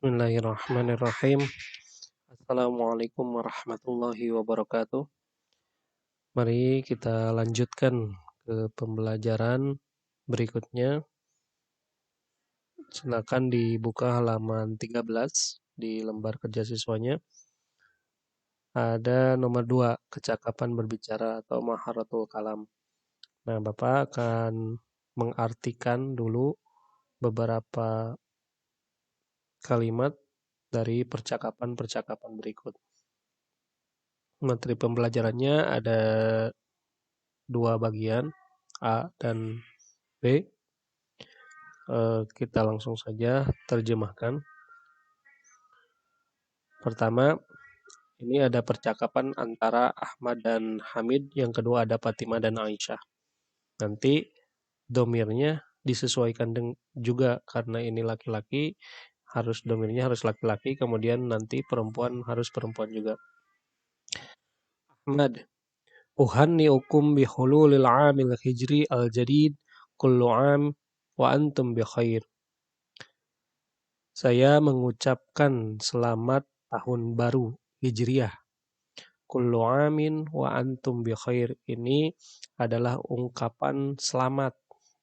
Bismillahirrahmanirrahim. Assalamualaikum warahmatullahi wabarakatuh. Mari kita lanjutkan ke pembelajaran berikutnya. Silakan dibuka halaman 13 di lembar kerja siswanya. Ada nomor 2, kecakapan berbicara atau maharatul kalam. Nah, Bapak akan mengartikan dulu beberapa kalimat dari percakapan-percakapan berikut. Materi pembelajarannya ada 2 bagian, A dan B. Kita langsung saja terjemahkan. Pertama, ini ada percakapan antara Ahmad dan Hamid, yang kedua ada Fatimah dan Aisyah. Nanti domirnya disesuaikan juga karena ini laki-laki, domirnya harus laki-laki, kemudian nanti perempuan harus perempuan juga. Ahmad, uhanni'ukum bihululil 'amil hijri al-jadid kullu 'am wa antum bi khair. Saya mengucapkan selamat tahun baru Hijriah. Kullu 'amin wa antum bi khair. Ini adalah ungkapan selamat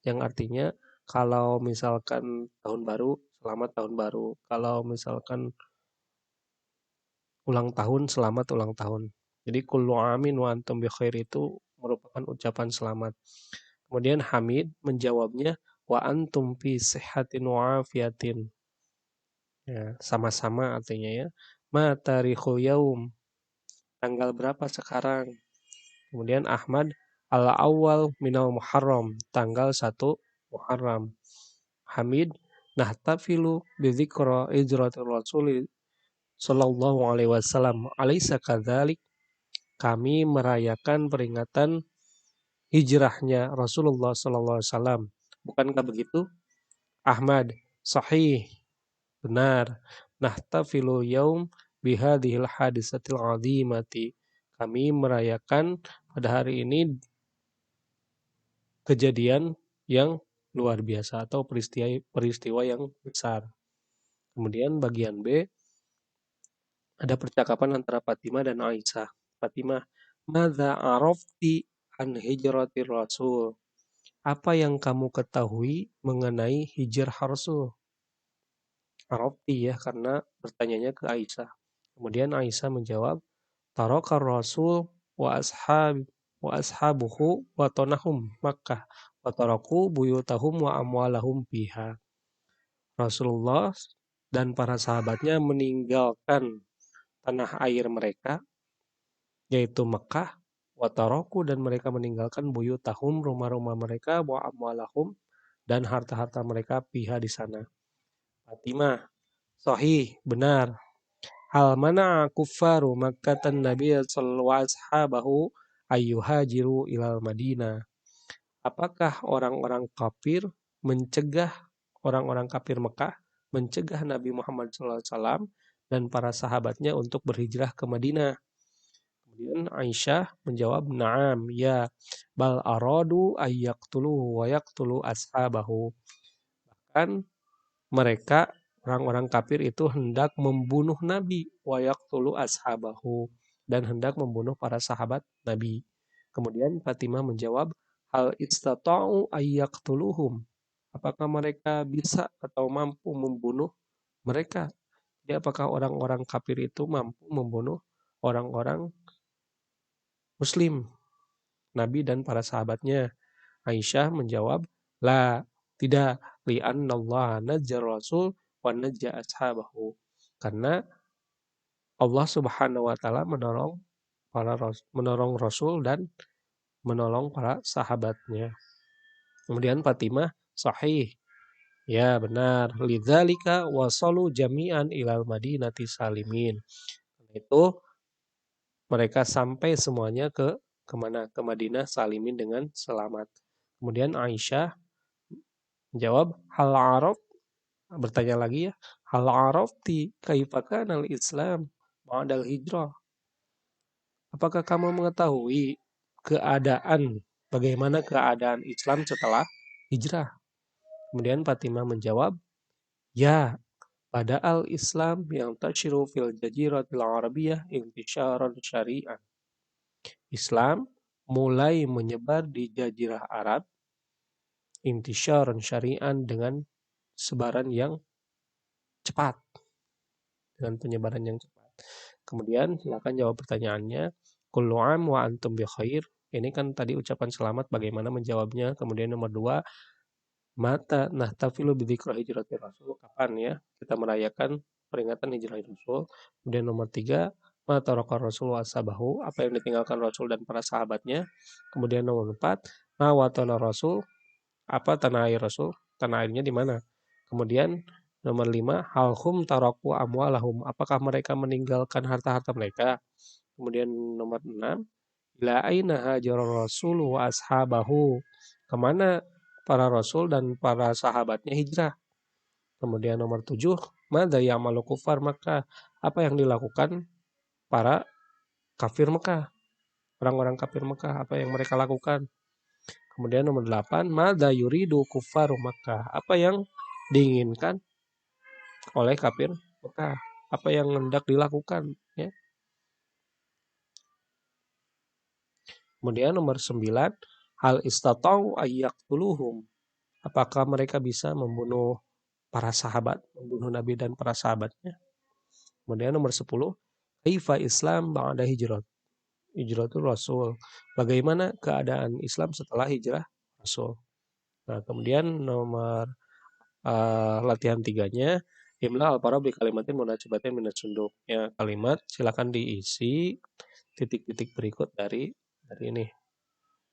yang artinya kalau misalkan tahun baru, selamat tahun baru. Kalau misalkan ulang tahun, selamat ulang tahun. Jadi kullu 'amin wa antum bi khair itu merupakan ucapan selamat. Kemudian Hamid menjawabnya wa antum fi sihhatin wa afiyatin. Ya, sama-sama artinya ya. Ma tarikhu yaum. Tanggal berapa sekarang? Kemudian Ahmad al-awwal minal Muharram. Tanggal 1 Muharram. Hamid nahtafilu bidzikra hijratir Rasul sallallahu alaihi wasallam. Alaysa kadzalik? Kami merayakan peringatan hijrahnya Rasulullah sallallahu alaihi wasallam. Bukankah begitu? Ahmad, sahih, benar. Nahtafilu yaum bihadhil hadisatil azimati. Kami merayakan pada hari ini kejadian yang luar biasa atau peristiwa yang besar. Kemudian bagian B ada percakapan antara Fatimah dan Aisyah. Fatimah, madza arafti an hijratir Rasul? Apa yang kamu ketahui mengenai hijrah Rasul? Arafti ya, karena bertanyanya ke Aisyah. Kemudian Aisyah menjawab, tarakar Rasul wa ashabuhu wa tonahum Makkah wa taraku buyutahum wa amwalahum biha. Rasulullah dan para sahabatnya meninggalkan tanah air mereka, yaitu Mekah, wa taraku, dan mereka meninggalkan buyutahum, rumah-rumah mereka, wa amwalahum, dan harta-harta mereka biha di sana. Fatimah, sahih, benar. Hal mana kuffaru Makkatan Nabi sallallahu alaihi ashabahu ayyuhajiru ilal Madinah. Apakah orang-orang kafir mencegah orang-orang kafir Mekah mencegah Nabi Muhammad SAW dan para sahabatnya untuk berhijrah ke Madinah? Kemudian Aisyah menjawab, na'am, ya, bal aradu ayyaqtuluhu wa yaqtulu ashabahu. Bahkan mereka orang-orang kafir itu hendak membunuh Nabi wa yaqtulu ashabahu, dan hendak membunuh para sahabat Nabi. Kemudian Fatimah menjawab, hal istata'u ayyaqtuluhum. Apakah mereka bisa atau mampu membunuh mereka? Jadi apakah orang-orang kafir itu mampu membunuh orang-orang Muslim, Nabi dan para sahabatnya? Aisyah menjawab, la, tidak, li'annallaha najjar rasul wa najja ashabahu. Karena Allah Subhanahu wa taala menolong Rasul dan menolong para sahabatnya. Kemudian Fatimah, sahih. Ya, benar. Lidzalika wasalu jami'an ilal Madinati salimin. Karena itu mereka sampai semuanya ke mana? Ke Madinah salimin dengan selamat. Kemudian Aisyah menjawab, hal araf, bertanya lagi ya, hal arafti kaifa kana al-Islam ba'dal hijrah? Apakah kamu mengetahui bagaimana keadaan Islam setelah hijrah? Kemudian Fatimah menjawab, ya, Bada'al Islam yang tashiru fil jaziratil Arabiyah intisyaran syari'an. Islam mulai menyebar di Jazirah Arab intisyaran syari'an dengan sebaran yang cepat, dengan penyebaran yang cepat. Kemudian silakan jawab pertanyaannya. Kullu am wa antum bi khair. Ini kan tadi ucapan selamat, bagaimana menjawabnya. Kemudian nomor 2, mata nahtafilu bidzikra hijratir rasul. Kapan ya kita merayakan peringatan hijrah Rasul. Kemudian nomor 3, ma taraka rasul wa ashabahu, apa yang ditinggalkan Rasul dan para sahabatnya. Kemudian nomor 4, ma watana rasul, apa tanah air Rasul, tanah airnya di mana. Kemudian nomor 5, halhum taraku amwalahum, apakah mereka meninggalkan harta-harta mereka. Kemudian nomor 6, ila aina hajara rasul wa ashabahu, kemana para rasul dan para sahabatnya hijrah. Kemudian nomor 7, madza ya'malu kufar Makkah, apa yang dilakukan para kafir Mekah, orang-orang kafir Mekah, apa yang mereka lakukan. Kemudian nomor 8, madza yuridu kufaru Makkah, apa yang diinginkan oleh kafir Mekah, apa yang hendak dilakukan ya. Kemudian nomor 9, hal istatau ayyaqtuluhum, apakah mereka bisa membunuh para sahabat, membunuh Nabi dan para sahabatnya. Kemudian nomor 10, kaifa Islam ba'da hijrah, hijratul Rasul, bagaimana keadaan Islam setelah hijrah Rasul. Nah, kemudian nomor latihan 3-nya, imla al-para bi kalimatin munasabatin minat sunduk. Ya, kalimat silakan diisi titik-titik berikut dari ini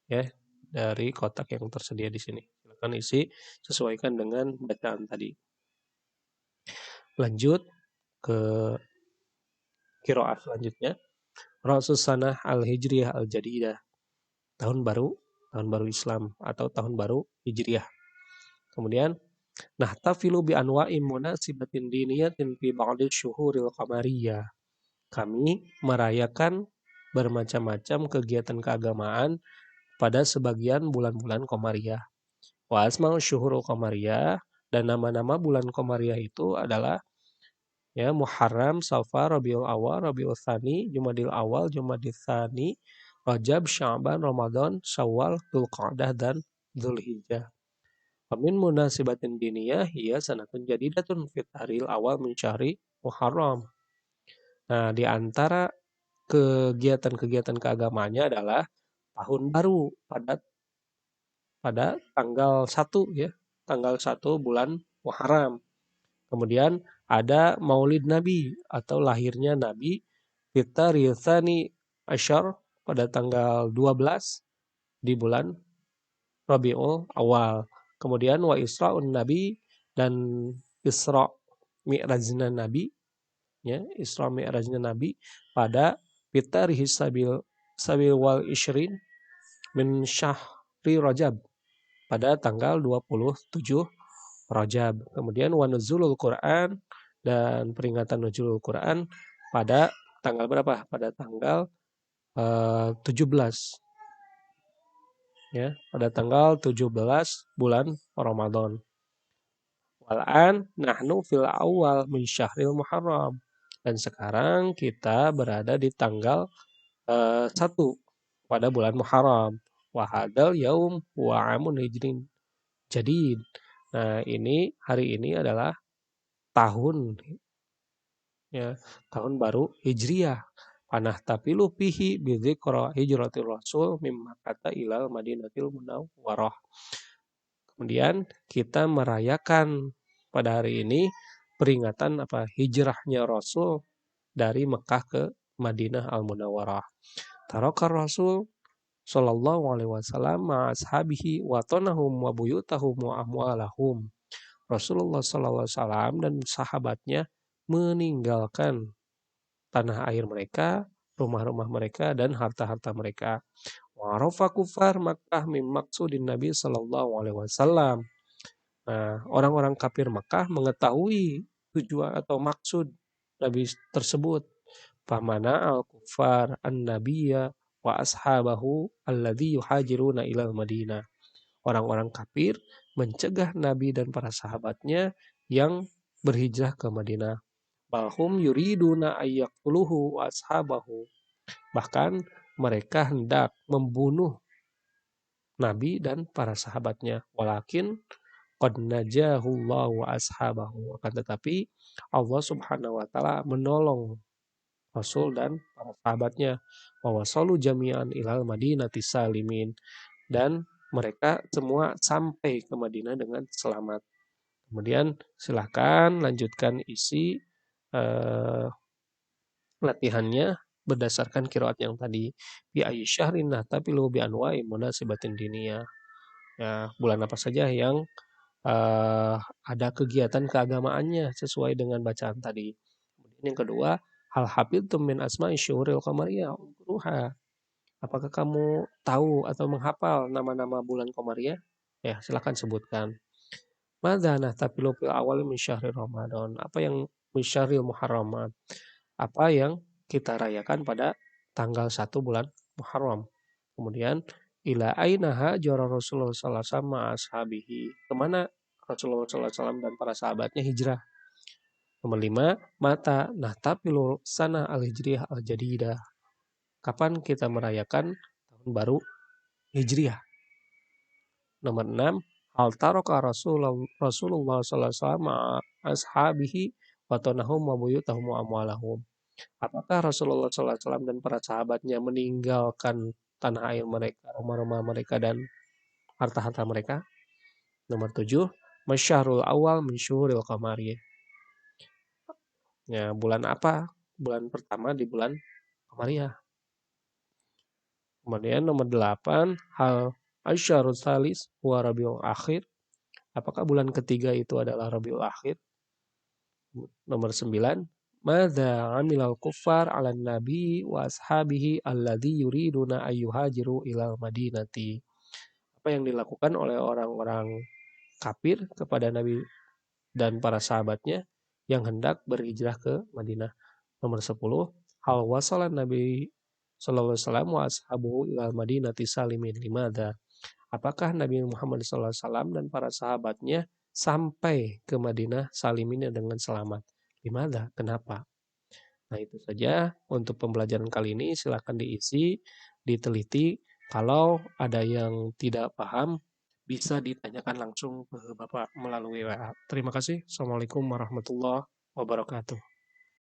ya, dari kotak yang tersedia di sini. Silakan isi, sesuaikan dengan bacaan tadi. Lanjut ke qiraah selanjutnya. Rasul sanah al-hijriyah al-jadidah, tahun baru Islam atau tahun baru Hijriyah. Kemudian nahtafilu bi anwa'in munasibatin diniyatin fi ba'dil syuhuril qamariyah. Kami merayakan bermacam-macam kegiatan keagamaan pada sebagian bulan-bulan Qamariyah. Wa asma'u syuhurul qamariyah, dan nama-nama bulan Qamariyah itu adalah ya Muharram, Safar, Rabiul Awal, Rabiul Tsani, Jumadil Awal, Jumadil Tsani, Rajab, Sya'ban, Ramadan, Syawal, Dzulqa'dah dan Dzulhijjah. Amin munasibatin diniyah hiya sanatun jadidatun fit haril awal min syahri Muharram. Nah, di antara kegiatan-kegiatan keagamaannya adalah tahun baru pada tanggal 1 ya, tanggal 1 bulan Muharram. Kemudian ada Maulid Nabi atau lahirnya Nabi Fitaril Tsani Asyar pada tanggal 12 di bulan Rabiul Awal. Kemudian wa Isra'un Nabi, dan Isra Mi'rajnya Nabi ya, Isra Mi'rajnya Nabi pada Fitarih Sabil wal Ishrin min Syahri Rajab pada tanggal 27 Rajab. Kemudian wa nuzulul Quran, dan peringatan nuzulul Quran pada tanggal berapa? Pada tanggal 17 ya, pada tanggal 17 bulan Ramadan. Wal'an nahnu fil awal min syahril Muharram, dan sekarang kita berada di tanggal 1 pada bulan Muharram. Wa hadzal yaum wa amun hijrin jadid. Nah, hari ini adalah tahun ya, tahun baru Hijriyah. Panah tapilu fihi bi dzikra hijratir rasul mimma kata ilal Madinatil Munawwarah. Kemudian kita merayakan pada hari ini peringatan hijrahnya Rasul dari Mekah ke Madinah Al-Munawwarah. Taraka Rasul sallallahu alaihi wasallam ma ashabihi wa tanahum wa buyutahum wa amwalahum. Rasulullah sallallahu alaihi wasallam dan sahabatnya meninggalkan tanah air mereka, rumah-rumah mereka, dan harta-harta mereka. Warafa kufar Makkah min maksudin Nabi sallallahu alaihi wasallam. Nah, orang-orang kafir Makkah mengetahui tujuan atau maksud Nabi tersebut. Famana al-kufar an-nabiyya wa ashabahu alladhi yuhajiruna ilal Madinah. Orang-orang kafir mencegah Nabi dan para sahabatnya yang berhijrah ke Madinah. Balhum yuriduna ayyaqtuluhu wa ashabahu. Bahkan mereka hendak membunuh Nabi dan para sahabatnya. Walakin qad najahullahu wa ashabahu. Akan tetapi Allah Subhanahu wa taala menolong Rasul dan para sahabatnya. Wa wasalu jami'an ilal Madinati salimin, dan mereka semua sampai ke Madinah dengan selamat. Kemudian silahkan lanjutkan isi latihannya berdasarkan qiraat yang tadi. Bi ayyi syahrin nahtafilu bi anwa'i munasibatin diniyah. Ya, bulan apa saja yang ada kegiatan keagamaannya sesuai dengan bacaan tadi. Kemudian yang kedua, hal hafidtum min asma'i syuhuril qamariyah unkruha. Apakah kamu tahu atau menghafal nama-nama bulan qamariyah? Ya, silakan sebutkan. Madza nahtafilu fil awal min syahri Ramadan. Apa yang min syahril Muharram? Apa yang kita rayakan pada tanggal 1 bulan Muharram. Kemudian ila aina hajara Rasulullah sallallahu alaihi wasallam ashabihi. Kemana Rasulullah sallallahu alaihi wasallam dan para sahabatnya hijrah. Nomor 5, mata nahtafilu sana al-hijriyah al-jadidah. Kapan kita merayakan tahun baru Hijriah? Nomor 6, hal taraka Rasulullah sallallahu alaihi wasallam ashabihi wa tanahum wa buyutahum wa amwalahum. Apakah Rasulullah sallallahu alaihi wasallam dan para sahabatnya meninggalkan tanah air mereka, rumah-rumah mereka dan harta-harta mereka? Nomor 7, masyahrul awal min syuhuril qamari. Ya, bulan apa? Bulan pertama di bulan Qamariyah. Kemudian nomor 8, hal asyarul salis wa rabiul akhir. Apakah bulan ketiga itu adalah Rabiul Akhir? Nomor 9, madza amilal kuffar 'alan nabi wa ashabihi alladzi yuriduna ayyuhajiru ilal madinati. Apa yang dilakukan oleh orang-orang kafir kepada Nabi dan para sahabatnya yang hendak berhijrah ke Madinah. Nomor 10, hal wasalan Nabi sallallahu alaihi wasallam wa ashabuhu ilal madinati salimin limadza. Apakah Nabi Muhammad sallallahu alaihi wasallam dan para sahabatnya sampai ke Madinah salimin dengan selamat? Limadza? Kenapa? Nah, itu saja untuk pembelajaran kali ini. Silakan diisi, diteliti. Kalau ada yang tidak paham, bisa ditanyakan langsung ke Bapak melalui WA. Terima kasih. Assalamualaikum warahmatullahi wabarakatuh.